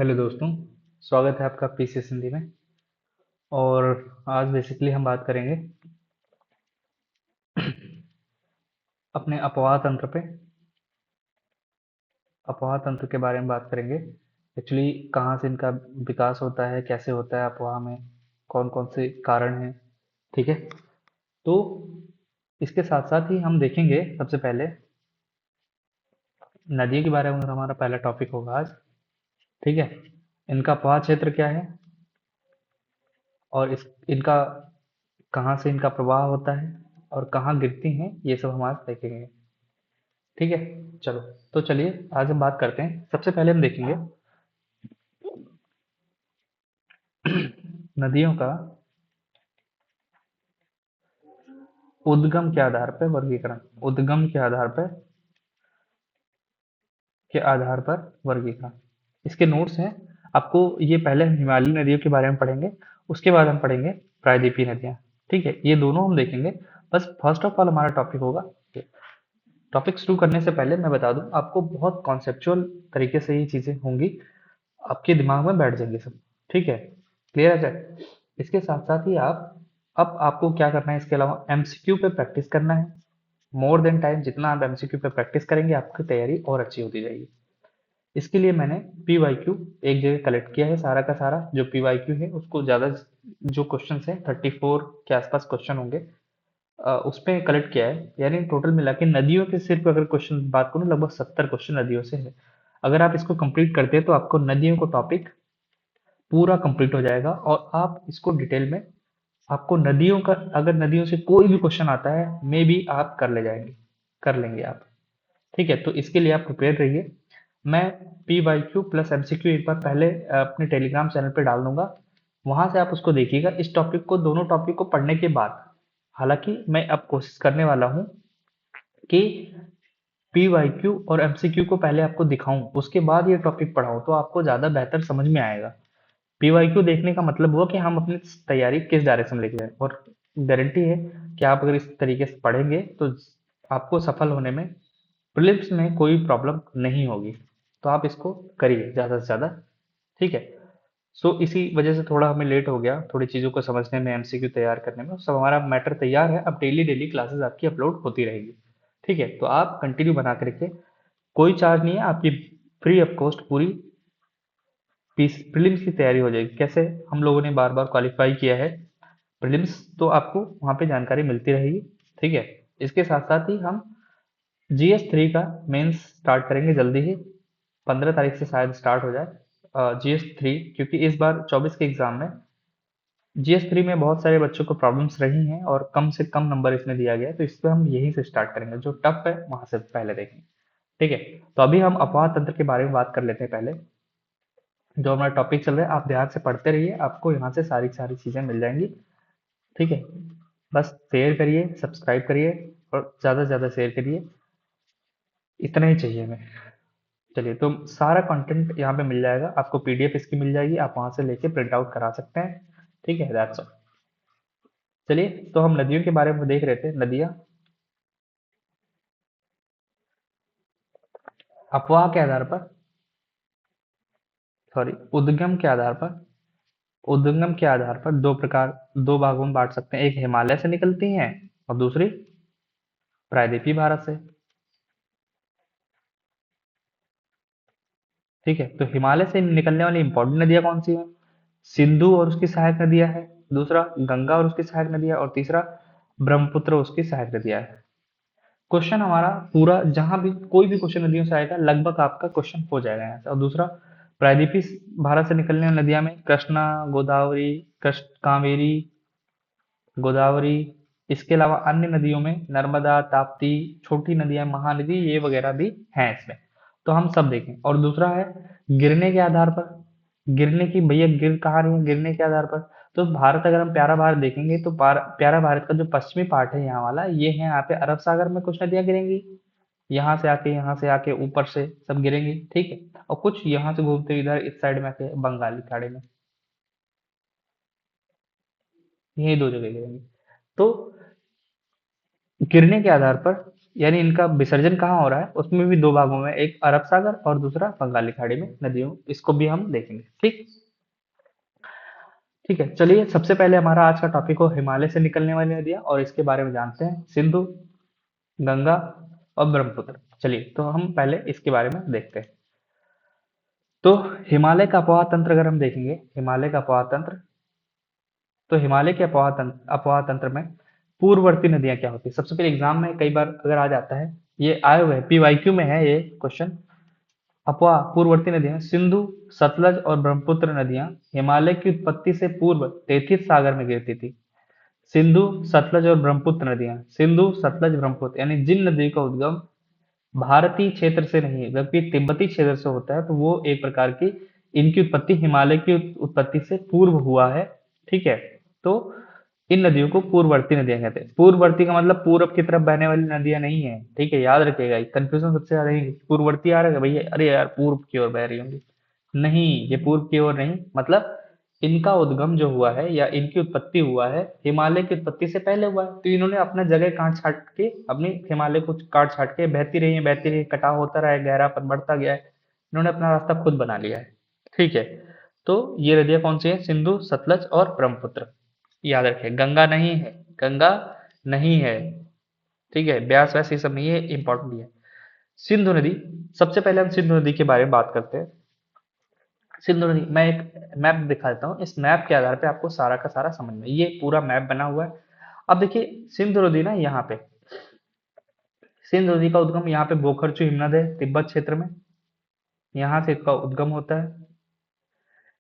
Hello दोस्तों। स्वागत है आपका पीसीएस हिंदी में। और आज बेसिकली हम बात करेंगे अपने अफवाह तंत्र के बारे में बात करेंगे। एक्चुअली कहाँ से इनका विकास होता है, कैसे होता है अफवाह में, कौन कौन से कारण हैं। ठीक है। तो इसके साथ साथ ही हम देखेंगे सबसे पहले नदियों के बारे में। हमारा पहला टॉपिक होगा आज। ठीक है। इनका अफवाह क्षेत्र क्या है और इनका कहाँ से इनका प्रवाह होता है और कहाँ गिरती हैं, ये सब हम आज देखेंगे। ठीक है। चलो, तो चलिए आज हम बात करते हैं। सबसे पहले हम देखेंगे नदियों का उद्गम के आधार पर वर्गीकरण। उद्गम के आधार पर वर्गीकरण। इसके नोट्स हैं। आपको ये पहले हम हिमालयी नदियों के बारे में पढ़ेंगे, उसके बाद हम पढ़ेंगे प्रायद्वीपीय नदियाँ। ठीक है, ये दोनों हम देखेंगे। बस फर्स्ट ऑफ ऑल हमारा टॉपिक होगा। टॉपिक शुरू करने से पहले मैं बता दूं आपको, बहुत कॉन्सेप्चुअल तरीके से ये चीजें होंगी, आपके दिमाग में बैठ जाएंगे सब। ठीक है, क्लियर है सर। इसके साथ साथ ही अब आपको क्या करना है, इसके अलावा एमसीक्यू पे प्रैक्टिस करना है। मोर देन टाइम, जितना आप एमसीक्यू पे प्रैक्टिस करेंगे आपकी तैयारी और अच्छी होती जाएगी। इसके लिए मैंने पीवाईक्यू एक जगह कलेक्ट किया है। सारा का सारा जो पीवाईक्यू है उसको ज़्यादा, जो क्वेश्चन है 34 के आसपास क्वेश्चन होंगे, उस पे कलेक्ट किया है। यानी टोटल मिला के नदियों के सिर्फ अगर क्वेश्चन बात करूँ, लगभग 70 क्वेश्चन नदियों से है। अगर आप इसको कंप्लीट करते हैं तो आपको नदियों को टॉपिक पूरा कंप्लीट हो जाएगा और आप इसको डिटेल में, आपको नदियों का, अगर नदियों से कोई भी क्वेश्चन आता है मे बी आप कर लेंगे आप। ठीक है, तो इसके लिए आप प्रिपेयर रहिए। मैं P Y Q plus MCQ एक बार पहले अपने टेलीग्राम चैनल पे डाल दूंगा, वहां से आप उसको देखिएगा। इस टॉपिक को, दोनों टॉपिक को पढ़ने के बाद, हालांकि मैं अब कोशिश करने वाला हूँ कि पी वाई क्यू और एमसीक्यू को पहले आपको दिखाऊं, उसके बाद ये टॉपिक पढ़ाऊं, तो आपको ज़्यादा बेहतर समझ में आएगा। पीवाईक्यू देखने का मतलब हुआ कि हम अपनी तैयारी किस डायरेक्शन में लेके जाएं, और गारंटी है कि आप अगर इस तरीके से पढ़ेंगे तो आपको सफल होने में, प्रीलिम्स में कोई प्रॉब्लम नहीं होगी। तो आप इसको करिए ज़्यादा से ज़्यादा। ठीक है। सो इसी वजह से थोड़ा हमें लेट हो गया, थोड़ी चीज़ों को समझने में, एमसीक्यू तैयार करने में। सब हमारा मैटर तैयार है, अब डेली डेली क्लासेस आपकी अपलोड होती रहेगी। ठीक है, तो आप कंटिन्यू बना के रखिए। कोई चार्ज नहीं है, आपकी फ्री ऑफ कॉस्ट पूरी प्रीलिम्स की तैयारी हो जाएगी। कैसे हम लोगों ने बार बार क्वालिफाई किया है प्रीलिम्स, तो आपको वहाँ पे जानकारी मिलती रहेगी। ठीक है। इसके साथ साथ ही हम GS3 का मेंस स्टार्ट करेंगे जल्दी ही, 15 तारीख से शायद स्टार्ट हो जाए GS3, क्योंकि इस बार 24 के एग्जाम में GS3 में बहुत सारे बच्चों को प्रॉब्लम्स रही हैं और कम से कम नंबर इसमें दिया गया है, तो इस पर हम यहीं से स्टार्ट करेंगे। जो टफ है वहां से पहले देखेंगे। ठीक है। तो अभी हम अफवाह तंत्र के बारे में बात कर लेते हैं। पहले जो हमारा टॉपिक चल रहा है, आप ध्यान से पढ़ते रहिए, आपको यहाँ से सारी सारी चीजें मिल जाएंगी। ठीक है। बस शेयर करिए, सब्सक्राइब करिए और ज़्यादा से ज़्यादा शेयर करिए। इतना ही चाहिए हमें। चलिए, तो सारा कंटेंट यहाँ पे मिल जाएगा आपको, पीडीएफ इसकी मिल जाएगी, आप वहाँ से लेके प्रिंट आउट करा सकते हैं। ठीक है, दैट्स ऑल। चलिए, तो हम नदियों के बारे में देख रहे थे। नदियाँ अफवाह के आधार पर, सॉरी, उद्गम के आधार पर दो भागों में बांट सकते हैं। एक हिमालय से निकलती हैं और दूसरी प्रायद्वीपीय भारत से। ठीक है, तो हिमालय से निकलने वाली इंपॉर्टेंट नदियां कौन सी हैं? सिंधु और उसकी सहायक नदियां है, दूसरा गंगा और उसकी सहायक नदियां, और तीसरा ब्रह्मपुत्र और उसकी सहायक नदियां है। क्वेश्चन हमारा पूरा, जहां भी कोई भी क्वेश्चन नदियों से आएगा लगभग आपका क्वेश्चन हो जाएगा यहाँ से। और दूसरा, प्रायद्वीपीय भारत से निकलने वाली नदियां में कृष्णा, गोदावरी, कृष्ण, कावेरी, गोदावरी, इसके अलावा अन्य नदियों में नर्मदा, ताप्ती, छोटी नदियां, महानदी, ये वगैरह भी हैं इसमें। तो हम सब देखें। और दूसरा है गिरने के आधार पर, गिरने की, भैया गिर कहाँ रही है, गिरने के आधार पर। तो भारत, अगर हम प्यारा भारत देखेंगे तो प्यारा भारत का जो पश्चिमी पार्ट है यहाँ वाला, ये है, यहाँ पे अरब सागर में कुछ नदियां गिरेंगी, यहाँ से आके ऊपर से सब गिरेंगी। ठीक है। और कुछ यहाँ से घूमते हुए इधर इस साइड में आके बंगाली खाड़ी में, यही दो जगह गिरेंगी। तो गिरने के आधार पर यानी इनका विसर्जन कहाँ हो रहा है, उसमें भी दो भागों में, एक अरब सागर और दूसरा बंगाली खाड़ी में नदियों, इसको भी हम देखेंगे। ठीक, ठीक है, चलिए सबसे पहले हमारा आज का टॉपिक हो हिमालय से निकलने वाली नदियां, और इसके बारे में जानते हैं, सिंधु, गंगा और ब्रह्मपुत्र। चलिए तो हम पहले इसके बारे में देखते हैं। तो हिमालय का अपोहा तंत्र अगर हम देखेंगे, हिमालय का अपोहा तंत्र, तो हिमालय के अपोहा तंत्र में पूर्ववर्ती नदियां क्या होती है। सबसे पहले एग्जाम में कई बार अगर आ जाता है, ये आए हुए पीवाईक्यू में है ये क्वेश्चन। अपोहा पूर्ववर्ती नदियां सिंधु, सतलज और ब्रह्मपुत्र नदियां हिमालय की उत्पत्ति से पूर्व तेथिस सागर में गिरती थी। सिंधु, सतलज और ब्रह्मपुत्र नदियां, सिंधु सतलज ब्रह्मपुत्र, यानी जिन नदियों का उद्गम भारतीय क्षेत्र से नहीं है बल्कि तिब्बती क्षेत्र से होता है, तो वो एक प्रकार की, इनकी उत्पत्ति हिमालय की उत्पत्ति से पूर्व हुआ है। ठीक है, तो इन नदियों को पूर्ववर्ती नदियां कहते हैं। पूर्ववर्ती का मतलब पूर्व की तरफ बहने वाली नदियां नहीं है, ठीक है, याद रखिएगा, कंफ्यूजन सबसे ज्यादा यही, पूर्ववर्ती आ रहा है भैया, अरे यार पूर्व की ओर बह रही होंगी, नहीं, ये पूर्व की ओर नहीं, मतलब इनका उद्गम जो हुआ है या इनकी उत्पत्ति हुआ है हिमालय की उत्पत्ति से पहले हुआ है, तो इन्होंने अपना जगह काट छाट के, अपनी हिमालय को काट छाट के बहती रही, कटाव होता रहा है, गहरापन बढ़ता गया है, इन्होंने अपना रास्ता खुद बना लिया है। ठीक है, तो ये नदियां कौन सी है, सिंधु, सतलज और ब्रह्मपुत्र। याद रखें, गंगा नहीं है, गंगा नहीं है, ठीक है, ब्यास वैस ये सब नहीं है, इंपॉर्टेंट है। सिंधु नदी, सबसे पहले हम सिंधु नदी के बारे में बात करते हैं। सिंधु नदी, मैं एक मैप दिखा देता हूँ, इस मैप के आधार पे आपको सारा का सारा समझ में, ये पूरा मैप बना हुआ है। अब देखिए सिंधु नदी ना, यहाँ पे सिंधु नदी का उद्गम यहाँ पे बोखरचू हिमनद है तिब्बत क्षेत्र में, यहाँ से इसका उद्गम होता है।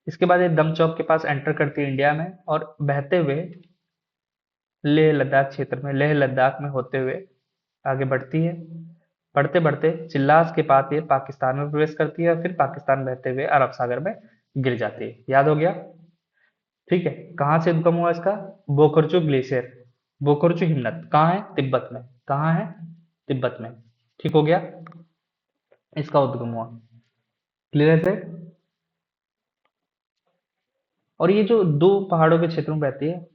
इसके बाद ये दमचौक के पास एंटर करती है इंडिया में, और बहते हुए लेह लद्दाख क्षेत्र में, लेह लद्दाख में होते हुए आगे बढ़ती है। बढ़ते बढ़ते चिल्लास के पास ये पाकिस्तान में प्रवेश करती है, और फिर पाकिस्तान बहते हुए अरब सागर में गिर जाती है। याद हो गया, ठीक है। कहाँ से उद्गम हुआ इसका, बोखरचू ग्लेशियर, बोखरचू हिमनद कहाँ है, तिब्बत में, कहाँ है, तिब्बत में, ठीक हो गया, इसका उद्गम हुआ। क्लियर है। और ये जो दो पहाड़ों के क्षेत्र में बहती है,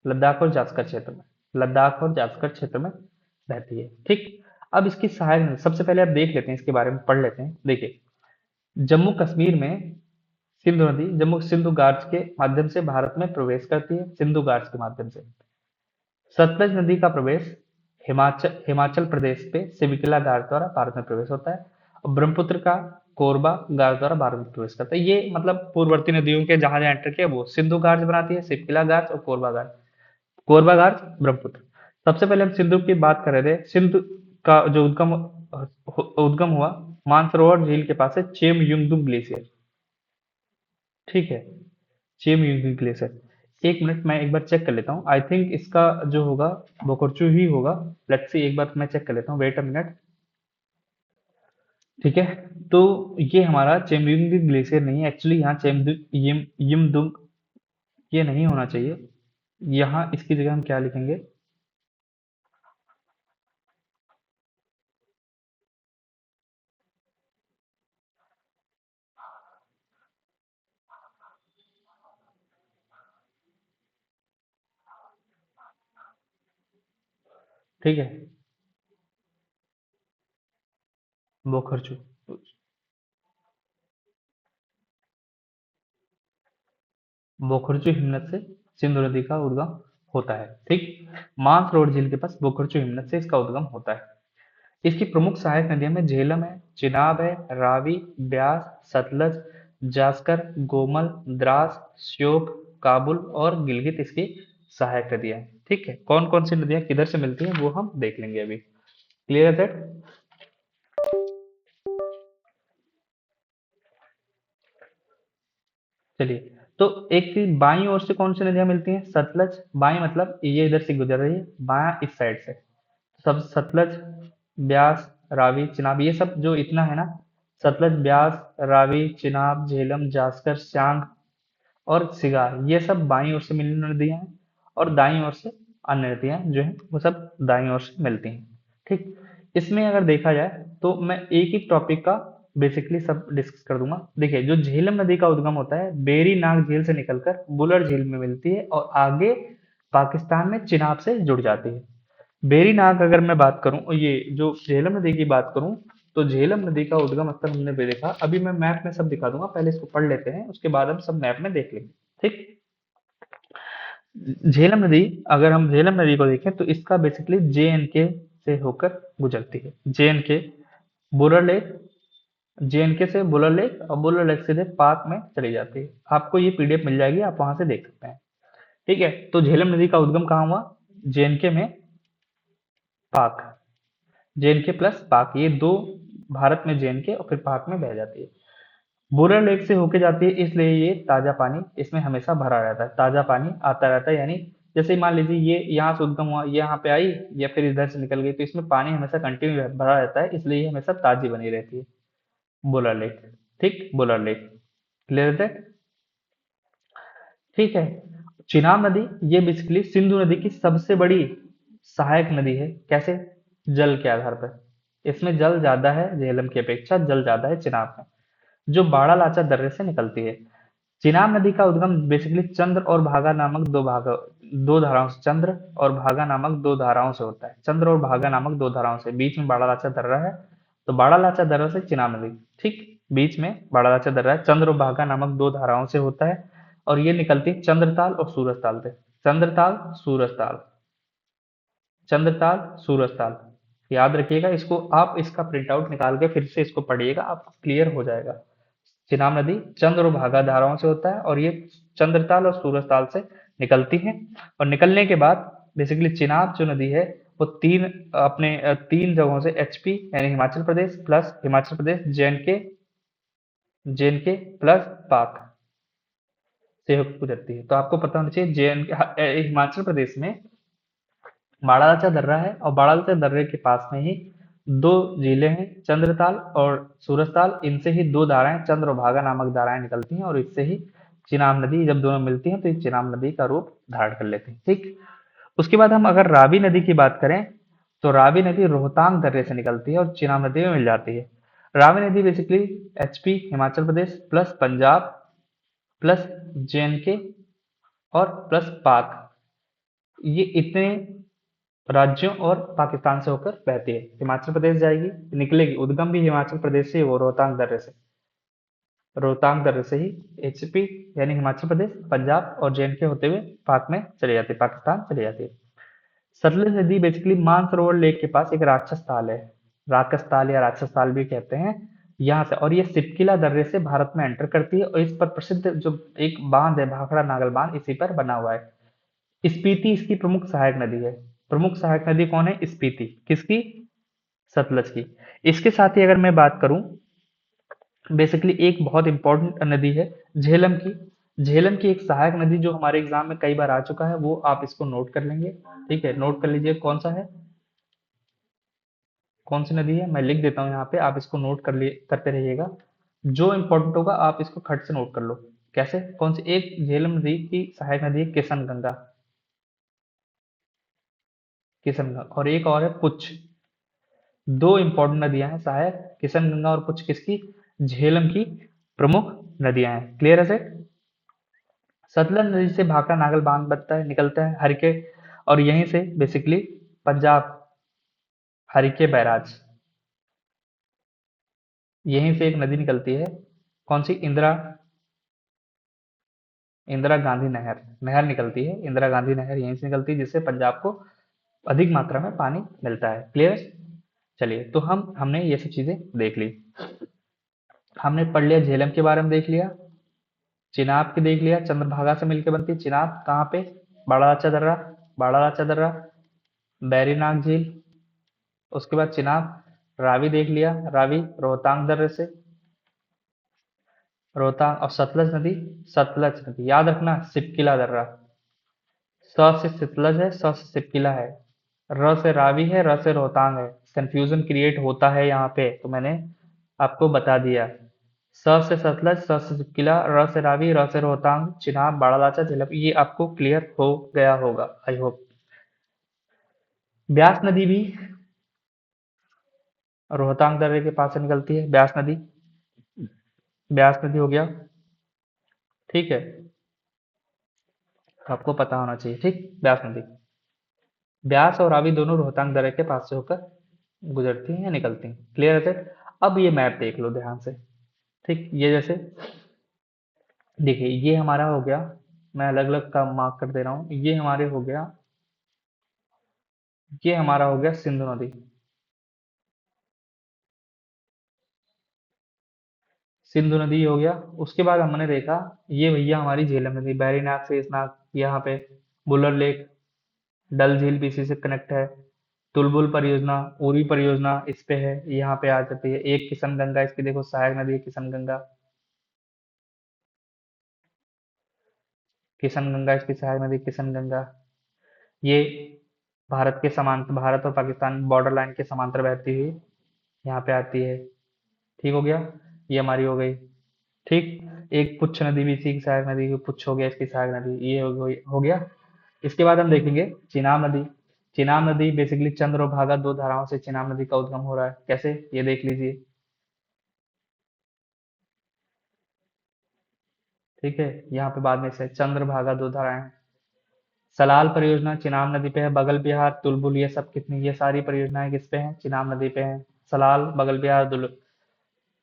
लद्दाख और जास्कर क्षेत्र में, लद्दाख और जास्कर क्षेत्र में बहती है। ठीक, अब इसकी सहायक नदी, सबसे पहले आप देख लेते हैं, इसके बारे में पढ़ लेते हैं। देखिए, जम्मू कश्मीर में सिंधु नदी जम्मू सिंधु गार्ज के माध्यम से भारत में प्रवेश करती है, सिंधु गार्ज के माध्यम से। सतलज नदी का प्रवेश हिमाचल हिमाचल प्रदेश पे सिविकला गार द्वारा भारत में प्रवेश होता है, और ब्रह्मपुत्र का कोरबा गार द्वारा भारत में प्रवेश करता है। ये मतलब पूर्ववर्ती नदियों के जहां जहां एंटर किया वो सिंधु गार्ज बनाती है, सिविकला गार्ज और कोरबा गार्ज, कोरबा गार्ज, ब्रह्मपुत्र। सबसे पहले हम सिंधु की बात कर रहे थे। सिंधु का जो उद्गम हुआ मानसरोवर झील के पास है, चेम युंगदुंग ग्लेशियर, ठीक है, चेम युंगदुंग ग्लेशियर। एक मिनट मैं एक बार चेक कर लेता हूँ, आई थिंक इसका जो होगा बोकोरचू ही होगा। लेट्स सी, एक बार मैं चेक कर लेता हूँ, वेट अ मिनट। ठीक है, तो ये हमारा चेमयुंगदुंग ग्लेशियर नहीं है एक्चुअली, यहाँ यमदुंग, ये नहीं होना चाहिए, यहाँ इसकी जगह हम क्या लिखेंगे, ठीक है, बोखरचू, बोखरचू हिमनद से सिंधु नदी का उद्गम होता है। ठीक, मानसरोवर झील के पास बोखरचू हिमनद से इसका उद्गम होता है। इसकी प्रमुख सहायक नदियों में झेलम है, चिनाब है, रावी, ब्यास, सतलज, जास्कर, गोमल, द्रास, श्योक, काबुल और गिलगित इसकी सहायक नदियां हैं। ठीक है, कौन कौन सी नदियां किधर से मिलती हैं वो हम देख लेंगे अभी। क्लियर है दैट। चलिए, तो एक चीज, बाईं ओर से कौन सी नदियां मिलती हैं, सतलज, बाईं मतलब ये इधर से गुजर रही है, बायां इस साइड से, सब सतलज, ब्यास, रावी, चिनाब, ये सब जो इतना है ना, सतलज, ब्यास, रावी, चिनाब, झेलम, जास्कर, स्यांग और सिगार, ये सब बाईं ओर से मिलने वाली नदियां हैं, और दाईं ओर से अन्य नदियां जो हैं वो सब दाईं ओर से मिलती हैं। ठीक, इसमें अगर देखा जाए तो मैं एक ही टॉपिक का बेसिकली सब डिस्कस कर दूंगा। देखिए, जो झेलम नदी का उद्गम होता है बेरी नाग झील से निकलकर बुलर झील में मिलती है, और आगे पाकिस्तान में चिनाब से जुड़ जाती है। वेरीनाग अगर मैं बात करूं, ये जो झेलम नदी की बात करूं, तो झेलम नदी का उद्गम स्थल हमने भी देखा। अभी मैं मैप में सब दिखा दूंगा, पहले इसको पढ़ लेते हैं, उसके बाद हम सब मैप में देख लेंगे। ठीक। झेलम नदी, अगर हम झेलम नदी को देखें तो इसका बेसिकली जे एंड के से होकर गुजरती है। जे एंड के, बुलर लेक, जे एंड के से बुलर लेक, और बुलर लेक सीधे पाक में चली जाती है। आपको ये पीडीएफ मिल जाएगी, आप वहां से देख सकते हैं। ठीक है। तो झेलम नदी का उद्गम कहाँ हुआ? जे एंड के में पाक, जे-एन-के प्लस पाक, ये दो भारत में जे-एन-के और फिर पाक में बह जाती है। बुलर लेक से होके जाती है, इसलिए ये ताजा पानी इसमें हमेशा भरा रहता है, ताजा पानी आता रहता है। यानी जैसे मान लीजिए ये यहाँ से उद्गम हुआ, ये यहाँ पे आई या फिर इधर से निकल गई, तो इसमें पानी हमेशा कंटिन्यू भरा रहता है, इसलिए ये हमेशा ताजी बनी रहती है। बुलर लेक। ठीक, बुलर लेक। क्लियर है? ठीक है। चिनाब नदी, ये बेसिकली सिंधु नदी की सबसे बड़ी सहायक नदी है। कैसे? जल के आधार पर इसमें जल ज्यादा है, झेलम की अपेक्षा जल ज्यादा है चिनाब में, जो बाड़ा लाचा दर्रे से निकलती है। चिनाब नदी का उद्गम बेसिकली चंद्र और भागा नामक दो धाराओं से, चंद्र और भागा नामक दो धाराओं से होता है। चंद्र और भागा नामक दो धाराओं से, बीच में बाड़ा लाचा दर्रा है, तो बाड़ा लाचा दर्रा से चिनाब नदी। ठीक, बीच में बाड़ा लाचा दर्रा है, चंद्र और भागा नामक दो धाराओं से होता है, और ये निकलती है चंद्रताल और सूरजताल से। चंद्रताल, सूरजताल, चंद्रताल, सूरजताल। याद रखिएगा इसको, आप इसका प्रिंट आउट निकाल के फिर से इसको पढ़िएगा, आपको क्लियर हो जाएगा। चिनाब नदी चंद्र और भागा धाराओं से होता है, और ये चंद्रताल और सूरजताल से निकलती है। और निकलने के बाद बेसिकली चिनाब जो नदी है, वो तीन जगहों से, एचपी यानी Himachal Pradesh plus Himachal Pradesh, J and K plus Pak से होकर गुजरती है। तो आपको पता होना चाहिए जे एंड के, हिमाचल प्रदेश में बाड़ालाचा दर्रा है, और बाड़ालाचा दर्रे के पास में ही दो झीलें हैं, चंद्रताल और सूरजताल। इनसे ही दो धाराएं, चंद्र और भागा नामक धाराएं निकलती हैं, और इससे ही चिनाब नदी, जब दोनों मिलती हैं तो ये चिनाब नदी का रूप धारण कर लेती है। ठीक। उसके बाद हम अगर रावी नदी की बात करें, तो रावी नदी रोहतांग दर्रे से निकलती है और चिनाब नदी में मिल जाती है। रावी नदी basically HP Himachal Pradesh plus Punjab plus जे और प्लस पाक, ये इतने राज्यों और पाकिस्तान से होकर बहती है। हिमाचल प्रदेश जाएगी, निकलेगी, उद्गम भी हिमाचल प्रदेश से, वो रोहतांग दर्रे से, रोहतांग दर्रे से ही एचपी यानी हिमाचल प्रदेश, पंजाब और जे होते हुए पाक में चली जाती है, पाकिस्तान चली जाती है। सतलज नदी बेसिकली मानसरोवर लेक के पास एक राक्षस ताल है, राक्षस ताल या राक्षस ताल भी कहते हैं, यहाँ से, और ये सिपकिला दर्रे से भारत में एंटर करती है, और इस पर प्रसिद्ध जो एक बांध है, भाखड़ा नागल बांध, इसी पर बना हुआ है। स्पीति इसकी प्रमुख सहायक नदी है। प्रमुख सहायक नदी कौन है? स्पीति। किसकी? सतलज की। इसके साथ ही अगर मैं बात करूं, बेसिकली एक बहुत इंपॉर्टेंट नदी है झेलम की। झेलम की एक सहायक नदी जो हमारे एग्जाम में कई बार आ चुका है, वो आप इसको नोट कर लेंगे। ठीक है, नोट कर लीजिए कौन सा है, कौन सी नदी है, मैं लिख देता हूँ यहाँ पे, आप इसको नोट कर लिए करते रहिएगा। जो इंपॉर्टेंट होगा आप इसको खट से नोट कर लो। कैसे? कौन सी? एक झेलम नदी की सहायक नदी है किशन गंगा, किशन गंगा, और एक और है पुछ। दो इंपॉर्टेंट नदियां हैं सहायक, किशन गंगा और पुछ किसकी? झेलम की प्रमुख नदियां हैं। क्लियर है सर? सतलज नदी से भाखड़ा नागल बांध बनता है, निकलता है हरिके, और यहीं से बेसिकली पंजाब, हरिके बैराज, यहीं से एक नदी निकलती है। कौन सी? इंदिरा, इंदिरा गांधी नहर, नहर निकलती है, इंदिरा गांधी नहर यहीं से निकलती है, जिससे पंजाब को अधिक मात्रा में पानी मिलता है। क्लियर? चलिए, तो हमने ये सब चीजें देख ली। हमने पढ़ लिया, झेलम के बारे में देख लिया, चिनाब की देख लिया, चंद्रभागा से मिलकर बनती है चिनाब, कहाँ पे? बाड़ालाचा दर्रा, बाड़ालाचा दर्रा, बैरीनाग झील। उसके बाद चिनाब, रावी देख लिया, रावी रोहतांग दर्रे से, रोहतांग, और सतलज नदी, सतलज नदी याद रखना, सिपकिला दर्रा, स से सतलज है, स से सिपकिला है, र से रावी है, र से रोहतांग है। कंफ्यूजन क्रिएट होता है यहाँ पे, तो मैंने आपको बता दिया। स से सतलज, स से सिपकिला, र से रावी, र से रोहतांग, चिनाब, बाड़ालाचा, झेलम, ये आपको क्लियर हो गया होगा, आई होप। ब्यास नदी भी रोहतांग दर्रे के पास से निकलती है, ब्यास नदी, ब्यास नदी हो गया। ठीक है, तो आपको पता होना चाहिए। ठीक, ब्यास नदी। ब्यास और रावी दोनों रोहतांग दर्रे के पास से होकर गुजरती हैं या निकलती हैं। क्लियर है सर? अब ये मैप देख लो ध्यान से। ठीक, ये जैसे देखिए ये हमारा हो गया, मैं अलग अलग का मार्क कर दे रहा हूँ, ये हमारे हो गया, ये हमारा हो गया सिंधु नदी। सिंधु नदी हो गया। उसके बाद हमने देखा ये भैया हमारी झेलम नदी, बैरीनाथ से इसनाथ यहाँ पे, बुलर लेक, डल झील भी इसी से कनेक्ट है, तुलबुल परियोजना, उरी परियोजना इस पे है, यहाँ पे आ जाती है। एक किशन गंगा, इसकी देखो सहायक नदी है किशन गंगा, किशन गंगा इसकी सहायक नदी किशन गंगा। ये भारत के समांतर, भारत और पाकिस्तान बॉर्डर लाइन के समांतर बहती हुई यहाँ पे आती है। ठीक हो गया, ये हमारी हो गई। ठीक, एक पुच्छ नदी भी इसी की सहायक नदी, पुच्छ हो गया इसकी सहायक नदी, ये हो गया। इसके बाद हम देखेंगे चिनाब नदी। चिनाब नदी बेसिकली चंद्र और भागा दो धाराओं से चिनाब नदी का उद्गम हो रहा है। कैसे, ये देख लीजिए। ठीक है, यहाँ पे बाद में से चंद्र भागा दो धाराएं हैं। सलाल परियोजना चिनाब नदी पे है, बगल बिहार तुलबुल ये सब कितनी, ये सारी परियोजनाएं किस पे हैं, चिनाब नदी पे हैं। सलाल, बगल बिहार,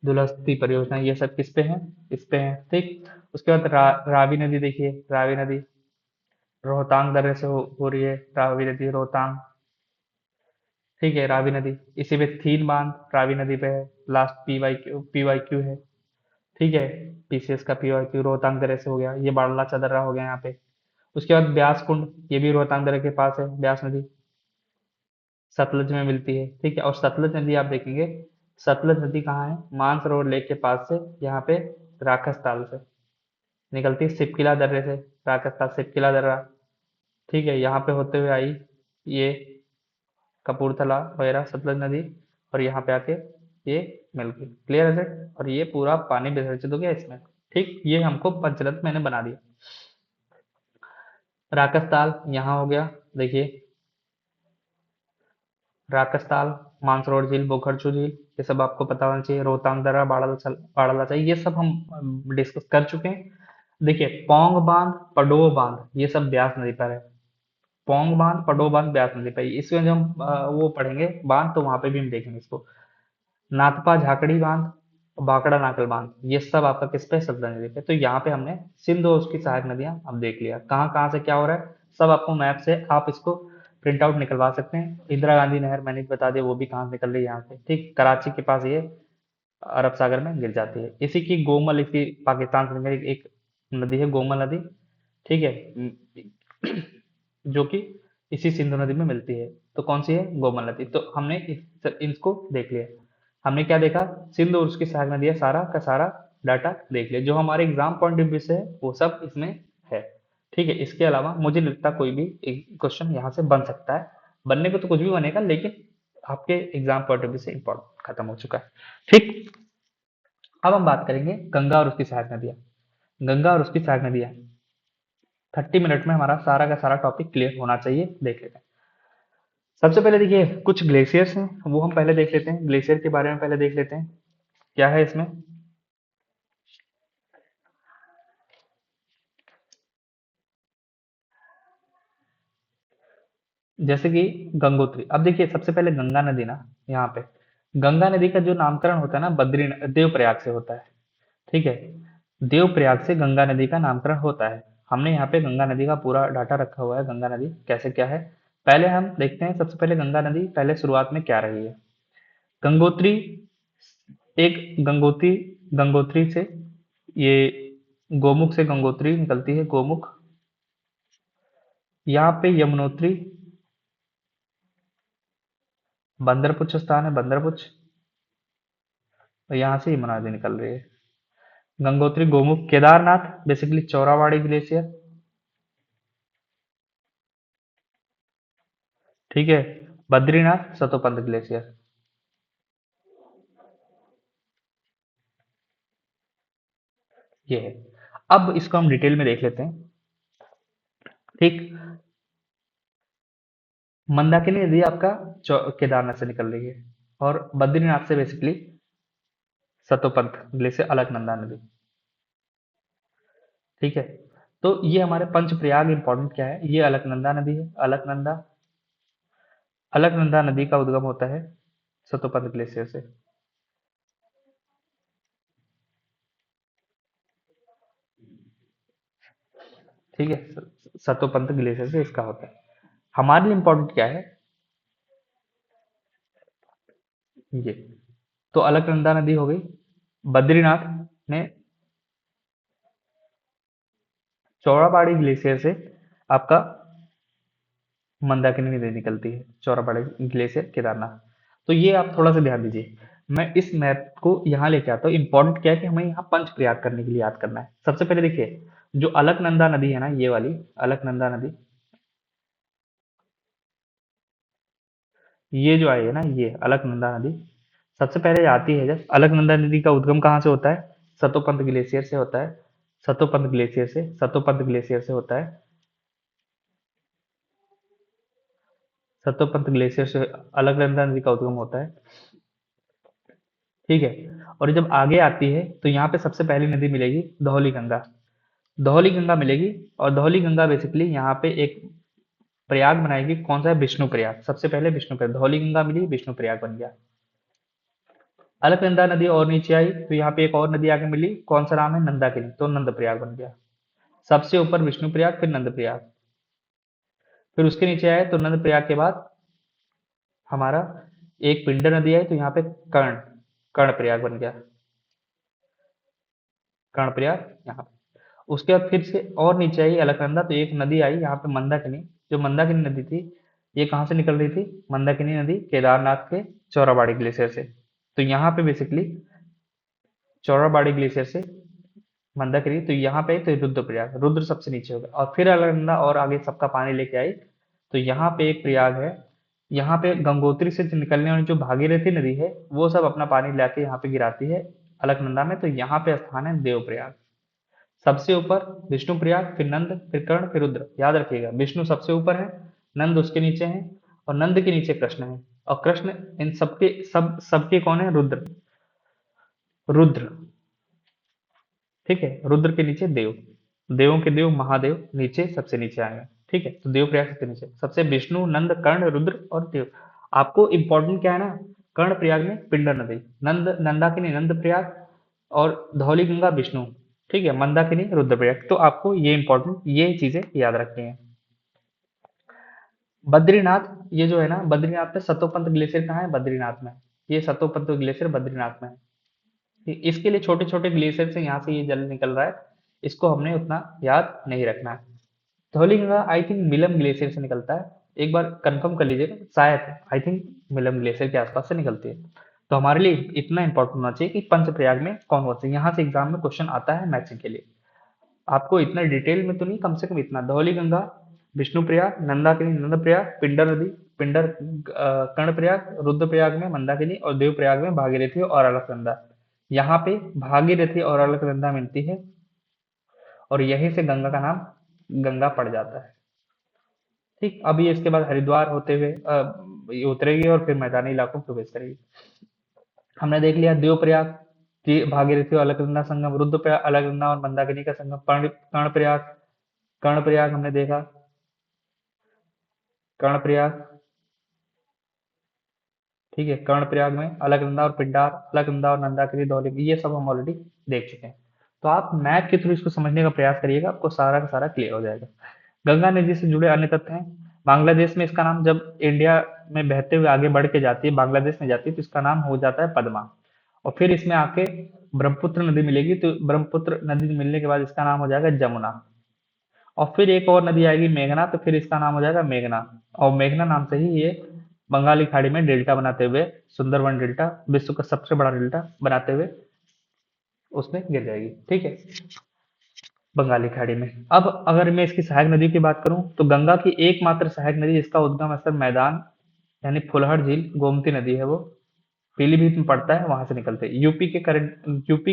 दुलहस्ती परियोजना ये सब किस पे हैं, इस पे हैं। ठीक, उसके बाद रावी नदी देखिए, रावी नदी रोहतांग दर्रे से हो रही है, रावी नदी रोहतांग। ठीक है, रावी नदी इसी पे थीन बांध रावी नदी पे है, लास्ट पी वाई क्यू है। ठीक है, पीसीएस का पी वाई क्यू रोहतांग दर्रे से हो गया, ये बाड़ला चदर्रा हो गया यहाँ पे। उसके बाद ब्यास कुंड, ये भी रोहतांग दर्रे के पास है, ब्यास नदी सतलज में मिलती है। ठीक है, और सतलज नदी आप देखेंगे, सतलज नदी कहाँ है, मानसरोवर लेक के पास से, यहाँ पे राकस ताल से निकलती है, सिपकिला दर्रे से, राकस ताल सिपकिला दर्रा। ठीक है, यहाँ पे होते हुए आई ये कपूरथला वगैरह सतलज नदी, और यहाँ पे आके ये मिल गई। क्लियर है सर? और ये पूरा पानी विसर्जित हो गया इसमें। ठीक, ये हमको पंचरत्न मैंने बना दिया। राकस ताल यहाँ हो गया, देखिए राकस ताल, मानसरोवर झील, बोखरचू झील, ये सब आपको पता होना चाहिए। रोहतांग दर्रा, बाड़ाला चाहिए, ये सब हम डिस्कस कर चुके हैं। देखिए पौंग बांध, पडोह बांध, ये सब ब्यास नदी पर है। पौंग बांध, पडोह बांध ब्यास नदी पर है। इसमें जब हम वो पढ़ेंगे बांध तो वहां पे भी हम देखेंगे इसको। नाथपा झाकड़ी बांध, भाखड़ा नाकल बांध, ये सब आपका किस पे, सतलज नदी पे। तो यहाँ पे हमने सिंध और उसकी सहायक नदियां अब देख लिया, कहाँ कहाँ से क्या हो रहा है सब आपको मैप से आप इसको प्रिंट आउट निकलवा सकते हैं। इंदिरा गांधी नहर मैंने बता दिया वो भी कहाँ से निकल रही है, यहाँ से। ठीक, कराची के पास ये अरब सागर में गिर जाती है। इसी की गोमल, इसकी पाकिस्तान से निकली एक नदी है गोमल नदी। ठीक है, जो कि इसी सिंधु नदी में मिलती है। तो कौन सी है, गोमल नदी। तो हमने इसको देख लिया। हमने क्या देखा, सिंधु और उसकी सहायक नदियां, सारा का सारा डाटा देख लिया, जो हमारे एग्जाम पॉइंट ऑफ व्यू से है वो सब इसमें है। ठीक है, इसके अलावा मुझे नहीं लगता कोई भी एक क्वेश्चन यहाँ से बन सकता है। बनने को तो कुछ भी बनेगा, लेकिन आपके एग्जाम पॉइंट ऑफ व्यू से इम्पोर्टेंट खत्म हो चुका है। ठीक, अब हम बात करेंगे गंगा और उसकी सहायक नदियां। गंगा और उसकी सहायक नदियां 30 मिनट में हमारा सारा का सारा टॉपिक क्लियर होना चाहिए, देख लेते हैं। सबसे पहले देखिए कुछ ग्लेशियर्स हैं, वो हम पहले देख लेते हैं, ग्लेशियर के बारे में पहले देख लेते हैं क्या है इसमें। जैसे कि गंगोत्री, अब देखिए सबसे पहले गंगा नदी ना, यहाँ पे गंगा नदी का जो नामकरण होता है ना, बद्री देवप्रयाग से होता है। ठीक है, देवप्रयाग से गंगा नदी का नामकरण होता है। हमने यहाँ पे गंगा नदी का पूरा डाटा रखा हुआ है, गंगा नदी कैसे क्या है। पहले हम देखते हैं, सबसे पहले गंगा नदी पहले शुरुआत में क्या रही है। गंगोत्री, एक गंगोत्री, गंगोत्री से ये गोमुख से गंगोत्री निकलती है, गोमुख। यहाँ पे यमुनोत्री, बंदरपुच्छ स्थान है, बंदरपुच्छ, और यहाँ से यमुना नदी निकल रही है। Gangotri, Gomukh, Kedarnath basically Chorabari glacier. ठीक है, बद्रीनाथ सतोपंथ ग्लेशियर। ये है। अब इसको हम डिटेल में देख लेते हैं। ठीक, मंदाकिनी नदी आपका केदारनाथ से निकल रही है, और बद्रीनाथ से बेसिकली सतोपंथ ग्लेशियर, अलकनंदा नदी। ठीक है, तो ये हमारे पंच प्रयाग इंपॉर्टेंट क्या है, ये अलकनंदा नदी है, अलकनंदा अलकनंदा नदी का उद्गम होता है सतोपंथ ग्लेशियर से। ठीक है, सतोपंथ ग्लेशियर से इसका होता है। हमारे लिए इंपॉर्टेंट क्या है, ये तो अलकनंदा नदी हो गई। बद्रीनाथ में चौराबाड़ी ग्लेशियर से आपका मंदाकिनी नदी निकलती है, चौराबाड़ी ग्लेशियर केदारनाथ। तो ये आप थोड़ा सा ध्यान दीजिए। मैं इस मैप को यहाँ लेके आता हूँ। इंपॉर्टेंट क्या है कि हमें यहाँ पंच प्रयाग करने के लिए याद करना है। सबसे पहले देखिए, जो अलकनंदा नदी है ना, ये वाली अलकनंदा नदी, ये जो आई है ना, ये अलकनंदा नदी सबसे पहले आती है। जब अलकनंदा नदी का उद्गम कहाँ से होता है, सतोपंथ ग्लेशियर से होता है। सतोपंथ ग्लेशियर से होता है। सतोपंथ ग्लेशियर से अलकनंदा नदी का उद्गम होता है। ठीक है, और ये जब आगे आती है तो यहाँ पे सबसे पहली नदी मिलेगी धौली गंगा। धौली गंगा मिलेगी, और धौली गंगा बेसिकली यहाँ पे एक प्रयाग बनाएगी। कौन सा है, विष्णु प्रयाग। सबसे पहले विष्णु प्रयाग, धौली गंगा मिली, विष्णु प्रयाग बन गया। अलकनंदा नदी और नीचे आई तो यहाँ पे एक और नदी आगे मिली। कौन सा नाम है, नंदाकिनी, तो नंद प्रयाग बन गया। सबसे ऊपर विष्णु प्रयाग, फिर नंद प्रयाग। फिर उसके नीचे आए तो नंद प्रयाग के बाद हमारा एक पिंडर नदी आई, तो यहाँ पे कर्ण कर्ण प्रयाग बन गया। कर्ण प्रयाग यहाँ पे। उसके बाद फिर से और नीचे आई अलकनंदा, तो एक नदी आई यहाँ पे मंदाकिनी। जो मंदाकिनी नदी थी, ये कहाँ से निकल रही थी, मंदाकिनी नदी केदारनाथ के चौराबाड़ी ग्लेशियर से। तो यहाँ पे बेसिकली चौराबाड़ी ग्लेशियर से मंदाकिनी, तो यहाँ पे तो रुद्रप्रयाग, रुद्र सबसे नीचे होगा। और फिर अलकनंदा और आगे सबका पानी लेके आई, तो यहाँ पे एक प्रयाग है। यहाँ पे गंगोत्री से निकलने वाली जो भागीरथी नदी है, वो सब अपना पानी लाके यहाँ पे गिराती है अलकनंदा में। तो यहाँ पे स्थान है देवप्रयाग। सबसे ऊपर विष्णु प्रयाग, फिर नंद, फिर कर्ण, फिर रुद्र। याद रखिएगा, विष्णु सबसे ऊपर है, नंद उसके नीचे है, और नंद के नीचे कृष्ण है। और कृष्ण इन सबके सबके कौन है, रुद्र। रुद्र, ठीक है, रुद्र के नीचे देव, देवों के देव महादेव नीचे सबसे नीचे आएंगे। ठीक है, तो देव प्रयाग सबसे नीचे, सबसे विष्णु, नंद, कर्ण, रुद्र और देव। आपको इंपॉर्टेंट क्या है ना, कर्ण प्रयाग में पिंडर नदी, नंद नंदाकिनी नंद प्रयाग, और धौली गंगा विष्णु। ठीक है, मंदाकिनी रुद्रप्रयाग। तो आपको ये इंपॉर्टेंट ये चीजें याद रखनी है। बद्रीनाथ, ये जो है ना, बद्रीनाथ में सतोपंथ ग्लेशियर कहाँ है, बद्रीनाथ में। ये सतोपंथ ग्लेशियर बद्रीनाथ में है। इसके लिए छोटे छोटे ग्लेशियर से यहाँ से ये जल निकल रहा है, इसको हमने उतना याद नहीं रखना है। Dhauli Ganga I think Milam glacier से निकलता है, एक बार कंफर्म कर लीजिएगा, शायद आई थिंक मिलम ग्लेशियर के आसपास से निकलती है। तो हमारे लिए इतना इंपॉर्टेंट होना चाहिए कि पंचप्रयाग में कौन कौन से, यहाँ से एग्जाम में क्वेश्चन आता है मैचिंग के लिए। आपको इतना डिटेल में तो नहीं, कम से कम इतना, धौली गंगा, विष्णु प्रयाग, नंदाकिनी नंद प्रयाग, पिंडर नदी, पिंडर कर्ण प्रयाग, रुद्र प्रयाग में मंदाकिनी, और देव प्रयाग में भागीरथी और अलकनंदा। यहाँ पे भागीरथी और अलकनंदा मिलती है, और यहीं से गंगा का नाम गंगा पड़ जाता है। ठीक, अब ये इसके बाद हरिद्वार होते हुए ये उतरेगी और फिर मैदानी इलाकों में प्रवेश करेगी। हमने देख लिया देव प्रयाग की भागीरथी और अलकनंदा संगम, रुद्र प्रयाग अलकनंदा और मंदाकिनी का संगम, कर्ण प्रयाग, कर्ण प्रयाग हमने देखा, कर्ण प्रयाग। ठीक है, कर्ण प्रयाग में अलकनंदा और पिंडार, अलकनंदा और नंदाकिनी, धौली, ये सब हम ऑलरेडी देख चुके हैं। तो आप मैप के थ्रू इसको समझने का प्रयास करिएगा, आपको सारा का सारा क्लियर हो जाएगा। गंगा नदी से जुड़े अन्य तथ्य हैं। बांग्लादेश में इसका नाम, जब इंडिया में बहते हुए आगे बढ़ के जाती है, बांग्लादेश में जाती है, तो इसका नाम हो जाता है पद्मा। और फिर इसमें आके ब्रह्मपुत्र नदी मिलेगी, तो ब्रह्मपुत्र नदी मिलने के बाद इसका नाम हो जाएगा जमुना। और फिर एक और नदी आएगी मेघना, तो फिर इसका नाम हो जाएगा मेघना। और मेघना नाम से ही ये बंगाली खाड़ी में डेल्टा बनाते हुए, सुंदरवन डेल्टा, विश्व का सबसे बड़ा डेल्टा बनाते हुए उसमें गिर जाएगी। ठीक है, बंगाली खाड़ी में। अब अगर मैं इसकी सहायक नदी की बात करूं, तो गंगा की एकमात्र सहायक नदी जिसका उद्गम स्थल मैदान यानी फुलहर झील, गोमती नदी है, वो पीलीभीत में पड़ता है, वहां से निकलते हैं। यूपी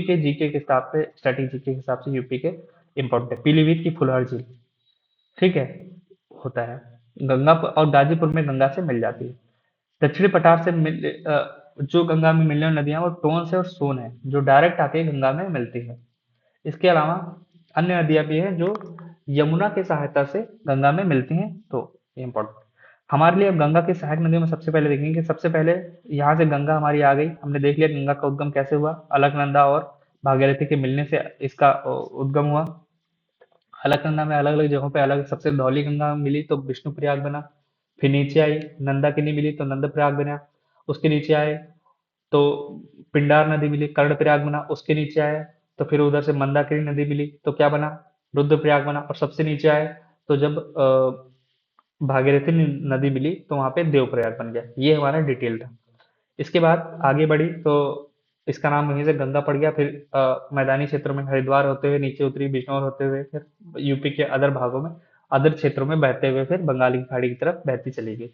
के जीके के हिसाब से, स्टैटिक जीके के हिसाब से यूपी के इंपॉर्टेंट है पीलीभीत की फुलहर झील। ठीक है, होता है गंगा और गाजीपुर में गंगा से मिल जाती है। दक्षिणी पठार से जो गंगा में मिलने वाली नदियां वो टोंस है और सोन है, जो डायरेक्ट आके गंगा में मिलती है। इसके अलावा अन्य नदियां भी हैं जो यमुना की सहायता से गंगा में मिलती हैं, तो ये इंपॉर्टेंट। हमारे लिए अब गंगा की सहायक नदियों में सबसे पहले देखेंगे कि सबसे पहले यहाँ से गंगा हमारी आ गई, हमने देख लिया गंगा का उद्गम कैसे हुआ, अलकनंदा और भागीरथी के मिलने से इसका उद्गम हुआ। अलकनंदा में अलग अलग जगहों पे अलग, सबसे धौली गंगा मिली तो विष्णु प्रयाग बना, फिर नीचे आई नंदाकिनी मिली तो नंद प्रयाग बना, उसके नीचे आए तो पिंडार नदी मिली, कर्ण प्रयाग बना, उसके नीचे आए तो फिर उधर से मंदाकिनी नदी मिली तो क्या बना, रुद्र प्रयाग बना, और सबसे नीचे आए तो जब भागीरथी नदी मिली तो वहां पे देव प्रयाग बन गया। ये हमारा डिटेल था। इसके बाद आगे बढ़ी तो इसका नाम वहीं से गंगा पड़ गया, फिर मैदानी क्षेत्रों में हरिद्वार होते हुए नीचे उतरी, बिजनौर होते हुए फिर यूपी के अदर भागों में, अदर क्षेत्रों में बहते हुए फिर बंगाली की खाड़ी की तरफ बहती चली गई।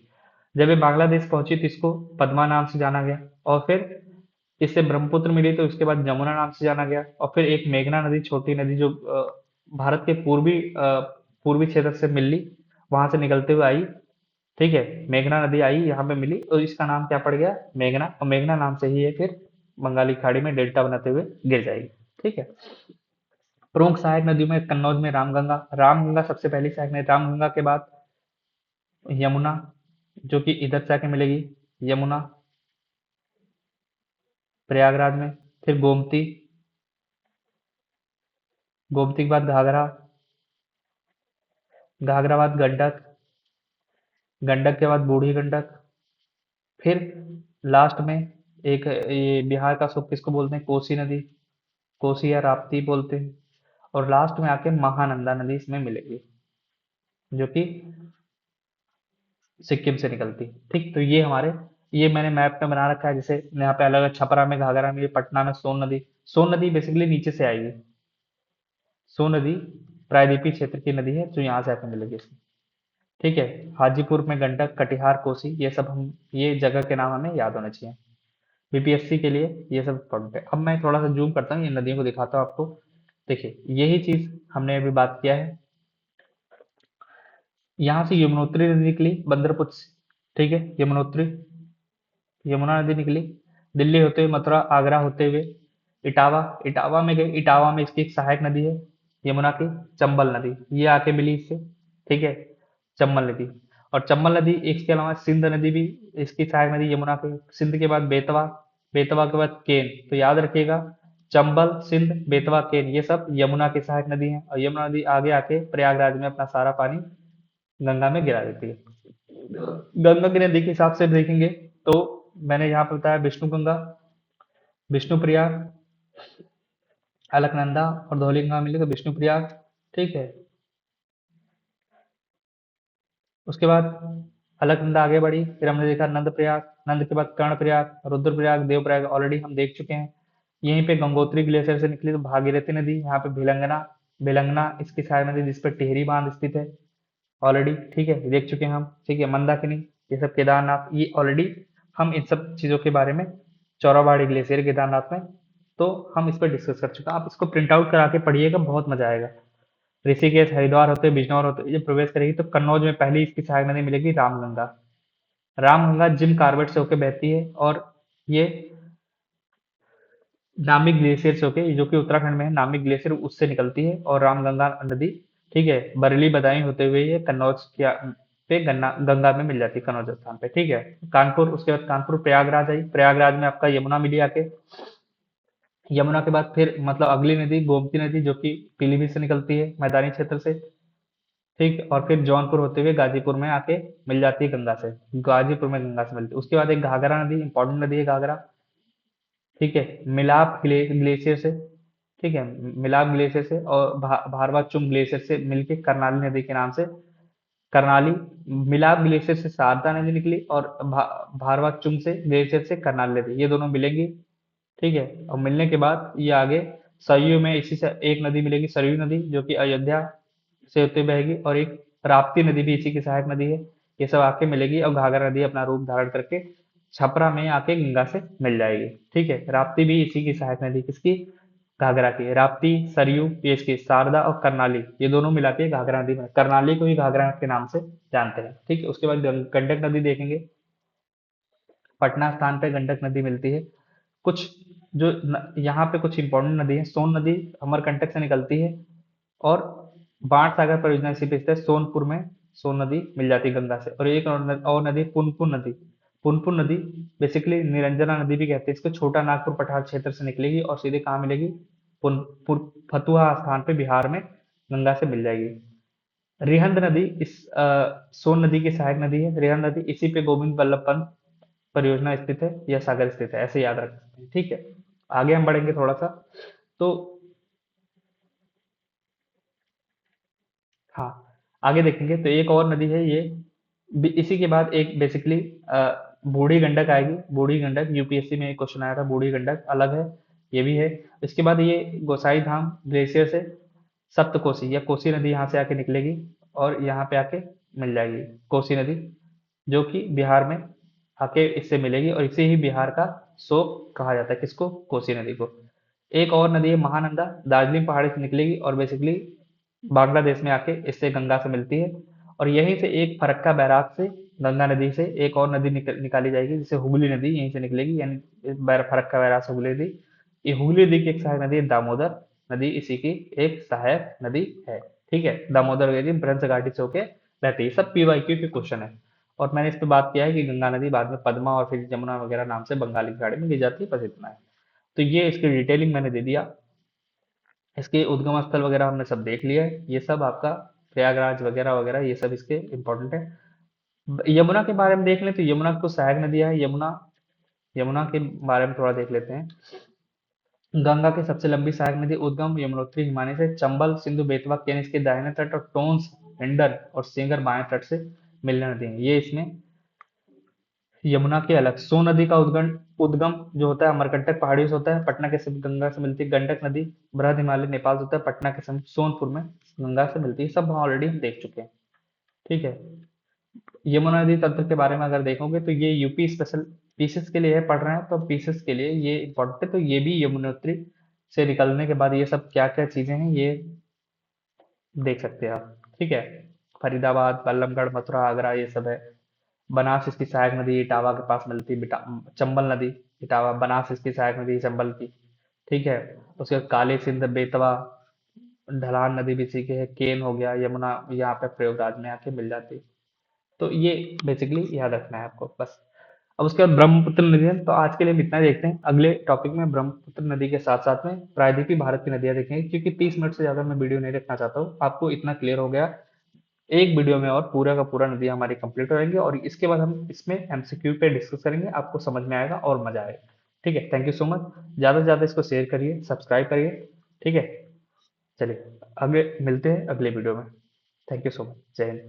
जब ये बांग्लादेश पहुंची तो इसको पद्मा नाम से जाना गया, और फिर इससे ब्रह्मपुत्र मिली तो उसके बाद जमुना नाम से जाना गया, और फिर एक मेघना नदी, छोटी नदी जो भारत के पूर्वी क्षेत्र से मिली, वहां से निकलते हुए आई। ठीक है, मेघना नदी आई यहाँ पे मिली और इसका नाम क्या पड़ गया, मेघना, और मेघना नाम से ही ये फिर बंगाली खाड़ी में डेल्टा बनाते हुए गिर जाएगी। ठीक है। प्रमुख सहायक नदियों में कन्नौज में रामगंगा, रामगंगा सबसे पहली सहायक नदी, रामगंगा के बाद यमुना, जो कि इधर से आके मिलेगी, यमुना प्रयागराज में, फिर गोमती, गोमती के बाद घाघरा, घाघरा बाद गंडक, गंडक के बाद बूढ़ी गंडक, फिर लास्ट में एक ये बिहार का सूप किसको बोलते हैं, कोसी नदी, कोसी या राप्ती बोलते हैं, और लास्ट में आके महानंदा नदी इसमें मिलेगी, जो कि सिक्किम से निकलती। ठीक, तो ये हमारे, ये मैंने मैप में बना रखा है, जैसे यहाँ पे अलग अलग, छपरा में घाघरा में, पटना में सोन नदी, सोन नदी बेसिकली नीचे से आएगी, सोन नदी प्रायद्वीपीय क्षेत्र की नदी है जो यहाँ से आकर मिलेगी इसमें। ठीक है, हाजीपुर में गंडक, कटिहार, कोसी, ये सब हम, ये जगह के नाम हमें याद होने चाहिए बीपीएससी के लिए, ये सब इम्पोर्टेंट है। अब मैं थोड़ा सा जूम करता हूँ, ये नदियों को दिखाता हूँ आपको। देखिए यही चीज हमने अभी बात किया है, यहाँ से यमुनोत्री नदी निकली बंदरपुर से। ठीक है, यमुनोत्री, यमुना नदी निकली, दिल्ली होते हुए मथुरा, आगरा होते हुए इटावा, इटावा में गई, इटावा में इसकी एक सहायक नदी है यमुना की, चंबल नदी, ये आके मिली इससे। ठीक है, चंबल नदी, और चंबल नदी, इसके अलावा सिंध नदी भी इसकी सहायक नदी यमुना की, सिंध के बाद बेतवा, बेतवा के बाद केन, तो याद रखिएगा चंबल, सिंध, बेतवा, केन, ये सब यमुना की सहायक नदी हैं, और यमुना नदी आगे आके प्रयागराज में अपना सारा पानी गंगा में गिरा देती है। गंगा की नदी के हिसाब से देखेंगे तो मैंने यहाँ पर बताया विष्णु गंगा, विष्णु प्रयाग, अलकनंदा और धौलीगंगा मिले तो विष्णु प्रयाग। ठीक है, उसके बाद अलकनंदा आगे बढ़ी, फिर हमने देखा नंद प्रयाग, नंद के बाद कर्ण प्रयाग, रुद्र प्रयाग, देव प्रयाग ऑलरेडी हम देख चुके हैं। यहीं पे गंगोत्री ग्लेशियर से निकली तो भागीरथी नदी, यहाँ पे भिलंगना, भिलंगना इसकी सहायक नदी जिस पे टिहरी बांध स्थित है ऑलरेडी। ठीक है, देख चुके हैं हम। ठीक है, मंदाकिनी, ये सब केदारनाथ, ये ऑलरेडी हम इन सब चीज़ों के बारे में, चौराबाड़ी ग्लेशियर केदारनाथ में, तो हम इस पर डिस्कस कर चुके हैं। आप इसको प्रिंट आउट करा के पढ़िएगा, बहुत मजा आएगा। ऋषिकेश, हरिद्वार होते हुए बिजनौर होते हुए जब प्रवेश करेगी तो कन्नौज में पहली इसकी सहायक नदी मिलेगी रामगंगा। रामगंगा जिम कार्बेट से होकर बहती है, और ये नामिक ग्लेशियर से होके, जो कि उत्तराखंड में है, नामिक ग्लेशियर उससे निकलती है, और रामगंगा नदी, ठीक है, बरेली बदायूं होते हुए ये कन्नौज के पे गन्ना गंगा में मिल जाती है, कन्नौज स्थान पे। ठीक है, कानपुर, उसके बाद कानपुर, प्रयागराज आई, प्रयागराज में आपका यमुना मिली आके, यमुना के बाद फिर मतलब अगली नदी गोमती नदी, जो कि पीलीभीत से निकलती है मैदानी क्षेत्र से। ठीक, और फिर जौनपुर होते हुए गाजीपुर में आके मिल जाती है गंगा से, गाजीपुर में गंगा से मिलती है। उसके बाद एक घाघरा नदी, इंपॉर्टेंट नदी है घाघरा। ठीक है, मिलाप ग्लेशियर से, ठीक है, मिलाप ग्लेशियर से और भारवा चुंग ग्लेशियर से मिलके करनाली नदी के नाम से, करनाली, मिलाप ग्लेशियर से शारदा नदी निकली, और भारवा चुंग से ग्लेशियर से करनाली नदी, ये दोनों मिलेंगी। ठीक है, और मिलने के बाद ये आगे सरयू में इसी से एक नदी मिलेगी, सरयू नदी, जो कि अयोध्या से होते बहेगी, और एक राप्ती नदी भी इसी की सहायक नदी है। ये सब आके मिलेगी और घाघरा नदी अपना रूप धारण करके छपरा में आके गंगा से मिल जाएगी। ठीक है, राप्ती भी इसी की सहायक नदी, किसकी, घाघरा की। राप्ती, सरयू, ये इसकी, शारदा और करनाली, ये दोनों मिला के घाघरा नदी में, करनाली को ही घाघरा के नाम से जानते हैं। ठीक है, उसके बाद गंडक नदी देखेंगे, पटना स्थान पे गंडक नदी मिलती है। कुछ जो यहाँ पे कुछ इंपॉर्टेंट नदी है, सोन नदी अमरकंटक से निकलती है, और बाण सागर परियोजना इसी पे स्थित है सोनपुर में, सोन नदी मिल जाती है गंगा से। और एक और नदी पुनपुन नदी। पुनपुन नदी बेसिकली निरंजना नदी भी कहते हैं इसको, छोटा नागपुर पठार क्षेत्र से निकलेगी और सीधे कहाँ मिलेगी, फतुहा स्थान पे बिहार में गंगा से मिल जाएगी। रिहंद नदी सोन नदी की सहायक नदी है। रिहंद नदी इसी पे गोविंद बल्लभ पंत परियोजना स्थित है या सागर स्थित है, ऐसे याद रख सकते हैं। ठीक है, आगे हम बढ़ेंगे थोड़ा सा। तो हाँ, आगे देखेंगे तो एक और नदी है ये इसी के बाद एक बेसिकली बूढ़ी गंडक आएगी। बूढ़ी गंडक यूपीएससी में एक क्वेश्चन आया था, बूढ़ी गंडक अलग है, ये भी है। इसके बाद ये गोसाई धाम ग्लेशियर से सप्तकोसी या कोसी नदी यहाँ से आके निकलेगी और यहाँ पे आके मिल जाएगी कोसी नदी, जो कि बिहार में आके इससे मिलेगी और इसे ही बिहार का शोक कहा जाता है, किसको, कोसी नदी को। एक और नदी है महानंदा, दार्जिलिंग पहाड़ी से निकलेगी और बेसिकली बांग्लादेश में आके इससे गंगा से मिलती है। और यहीं से एक फरक्का बैराज से गंगा नदी से एक और नदी निकाली जाएगी जिसे हुगली नदी यहीं से निकलेगी, यानी फरक्का बैराज से हुगली नदी। ये हुगली नदी की एक सहायक नदी है दामोदर नदी, इसी की एक सहायक नदी है। ठीक है, दामोदर नदी भ्रंश घाटी से होके बहती है। सब पीवाईक्यू के क्वेश्चन है। और मैंने इस पे बात किया है कि गंगा नदी बाद में पद्मा और फिर जमुना वगैरह नाम से बंगाली की खाड़ी में गिर जाती है, बस इतना है। तो ये इसकी डिटेलिंग मैंने दे दिया। इसके उद्गम स्थल वगैरह हमने सब देख लिया है, ये सब आपका प्रयागराज वगैरह वगैरह ये सब इसके इम्पोर्टेंट है। यमुना के बारे में देख लें तो यमुना को सहायक नदियां है। यमुना यमुना के बारे में थोड़ा देख लेते हैं। गंगा की सबसे लंबी सहायक नदी उद्गम यमुनोत्री हिमालय से, चंबल सिंधु बेतवा केन इसके दाहिने तट और टोंस हिंडन और सेंगर बाएं तट से मिलने नदी है। ये इसमें यमुना के अलग। सोन नदी का उद्गम उद्गम जो होता है अमरकंटक पहाड़ियों से होता है, पटना के समीप गंगा से मिलती है। गंडक नदी बृहद हिमालय नेपाल से होता है, पटना के समीप सोनपुर में गंगा से मिलती है। सब हम ऑलरेडी देख चुके हैं। ठीक है, यमुना नदी तंत्र के बारे में अगर देखोगे तो ये यूपी स्पेशल पीसेस के लिए है, पढ़ रहे हैं तो पीसेस के लिए ये इंपॉर्टेंट है। तो ये भी यमुनोत्री से निकलने के बाद ये सब क्या क्या चीजें हैं ये देख सकते हैं आप। ठीक है, फरीदाबाद बल्लभगढ़ मथुरा आगरा ये सब है। बनास इसकी सहायक नदी इटावा के पास मिलती है। चंबल नदी इटावा बनास इसकी सहायक नदी चंबल की। ठीक है, उसके बाद काली सिंध बेतवा ढलान नदी भी इसी के है। केन हो गया, यमुना यहाँ पे प्रयागराज में आके मिल जाती है। तो ये बेसिकली याद रखना है आपको बस। अब उसके बाद ब्रह्मपुत्र नदी है। तो आज के लिए हम इतना ही देखते हैं, अगले टॉपिक में ब्रह्मपुत्र नदी के साथ साथ में प्रायद्वीपीय भारत की नदियां देखेंगे, क्योंकि 30 मिनट से ज्यादा मैं वीडियो नहीं रखना चाहता हूँ। आपको इतना क्लियर हो गया, एक वीडियो में और पूरा का पूरा नदियां हमारी कंप्लीट हो जाएंगी और इसके बाद हम इसमें एमसीक्यू पे डिस्कस करेंगे, आपको समझ में आएगा और मजा आएगा। ठीक है, थैंक यू सो मच। ज्यादा से ज्यादा इसको शेयर करिए, सब्सक्राइब करिए। ठीक है, चलिए आगे मिलते हैं अगले वीडियो में। थैंक यू सो मच, जय हिंद।